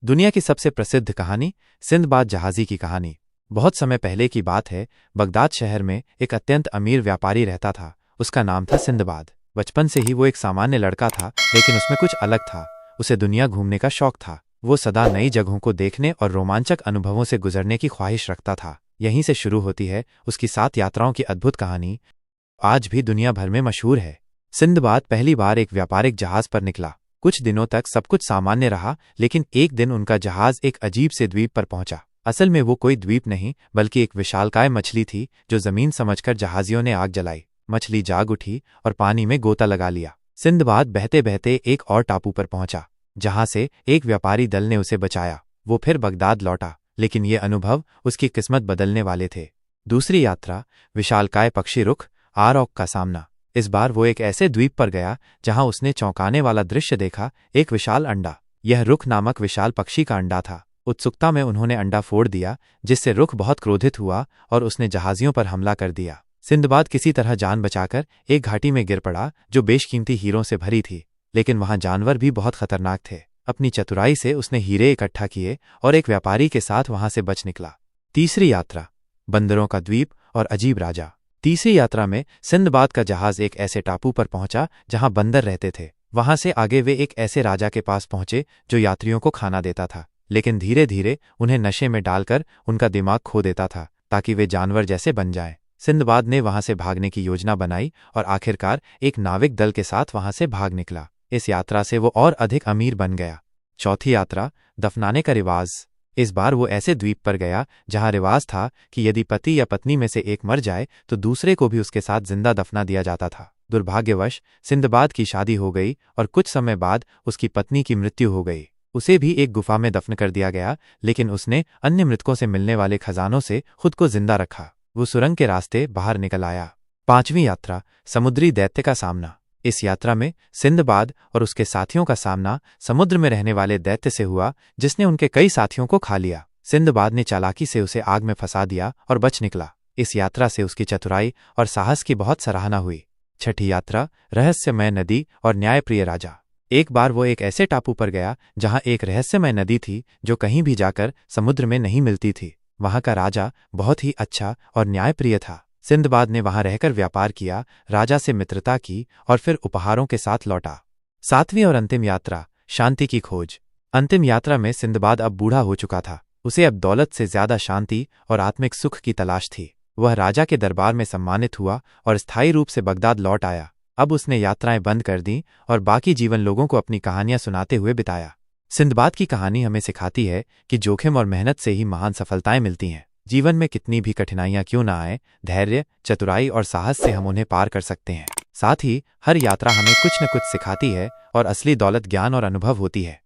दुनिया की सबसे प्रसिद्ध कहानी सिंदबाद जहाजी की कहानी। बहुत समय पहले की बात है। बगदाद शहर में एक अत्यंत अमीर व्यापारी रहता था। उसका नाम था सिंदबाद। बचपन से ही वो एक सामान्य लड़का था, लेकिन उसमें कुछ अलग था। उसे दुनिया घूमने का शौक था। वो सदा नई जगहों को देखने और रोमांचक अनुभवों से गुजरने की ख्वाहिश रखता था। यहीं से शुरू होती है उसकी 7 यात्राओं की अद्भुत कहानी। आज भी दुनिया भर में मशहूर है। सिंदबाद पहली बार एक व्यापारिक जहाज पर निकला। कुछ दिनों तक सब कुछ सामान्य रहा, लेकिन एक दिन उनका जहाज एक अजीब से द्वीप पर पहुंचा। असल में वो कोई द्वीप नहीं, बल्कि एक विशालकाय मछली थी जो जमीन समझकर जहाजियों ने आग जलाई। मछली जाग उठी और पानी में गोता लगा लिया। सिंदबाद बहते बहते एक और टापू पर पहुंचा, जहां से एक व्यापारी दल ने उसे बचाया। वो फिर बगदाद लौटा, लेकिन ये अनुभव उसकी किस्मत बदलने वाले थे। दूसरी यात्रा, विशालकाय पक्षी रुख आरॉक का सामना। इस बार वो एक ऐसे द्वीप पर गया जहां उसने चौंकाने वाला दृश्य देखा, एक विशाल अंडा। यह रुख नामक विशाल पक्षी का अंडा था। उत्सुकता में उन्होंने अंडा फोड़ दिया, जिससे रुख बहुत क्रोधित हुआ और उसने जहाजियों पर हमला कर दिया। सिंदबाद किसी तरह जान बचाकर एक घाटी में गिर पड़ा, जो बेशकीमती हीरों से भरी थी, लेकिन वहां जानवर भी बहुत खतरनाक थे। अपनी चतुराई से उसने हीरे इकट्ठा किए और एक व्यापारी के साथ वहां से बच निकला। तीसरी यात्रा, बंदरों का द्वीप और अजीब राजा। तीसरी यात्रा में सिंदबाद का जहाज एक ऐसे टापू पर पहुंचा जहां बंदर रहते थे। वहां से आगे वे एक ऐसे राजा के पास पहुंचे जो यात्रियों को खाना देता था, लेकिन धीरे धीरे उन्हें नशे में डालकर उनका दिमाग खो देता था, ताकि वे जानवर जैसे बन जाएं। सिंदबाद ने वहां से भागने की योजना बनाई और आखिरकार एक नाविक दल के साथ वहां से भाग निकला। इस यात्रा से वो और अधिक अमीर बन गया। चौथी यात्रा, दफनाने का रिवाज। इस बार वो ऐसे द्वीप पर गया जहां रिवाज था कि यदि पति या पत्नी में से एक मर जाए तो दूसरे को भी उसके साथ जिंदा दफना दिया जाता था। दुर्भाग्यवश सिंदबाद की शादी हो गई और कुछ समय बाद उसकी पत्नी की मृत्यु हो गई। उसे भी एक गुफा में दफन कर दिया गया, लेकिन उसने अन्य मृतकों से मिलने वाले खजानों से खुद को जिंदा रखा। वो सुरंग के रास्ते बाहर निकल आया। पांचवीं यात्रा, समुद्री दैत्य का सामना। इस यात्रा में सिंदबाद और उसके साथियों का सामना समुद्र में रहने वाले दैत्य से हुआ, जिसने उनके कई साथियों को खा लिया। सिंदबाद ने चालाकी से उसे आग में फंसा दिया और बच निकला। इस यात्रा से उसकी चतुराई और साहस की बहुत सराहना हुई। छठी यात्रा, रहस्यमय नदी और न्यायप्रिय राजा। एक बार वो एक ऐसे टापू पर गया जहां एक रहस्यमय नदी थी जो कहीं भी जाकर समुद्र में नहीं मिलती थी। वहां का राजा बहुत ही अच्छा और न्यायप्रिय था। सिंदबाद ने वहां रहकर व्यापार किया, राजा से मित्रता की और फिर उपहारों के साथ लौटा। सातवीं और अंतिम यात्रा, शांति की खोज। अंतिम यात्रा में सिंदबाद अब बूढ़ा हो चुका था। उसे अब दौलत से ज्यादा शांति और आत्मिक सुख की तलाश थी। वह राजा के दरबार में सम्मानित हुआ और स्थायी रूप से बगदाद लौट आया। अब उसने यात्राएं बंद कर दी और बाकी जीवन लोगों को अपनी कहानियां सुनाते हुए बिताया। सिंदबाद की कहानी हमें सिखाती है कि जोखिम और मेहनत से ही महान सफलताएं मिलती हैं। जीवन में कितनी भी कठिनाइयां क्यों ना आए, धैर्य, चतुराई और साहस से हम उन्हें पार कर सकते हैं। साथ ही हर यात्रा हमें कुछ न कुछ सिखाती है और असली दौलत ज्ञान और अनुभव होती है।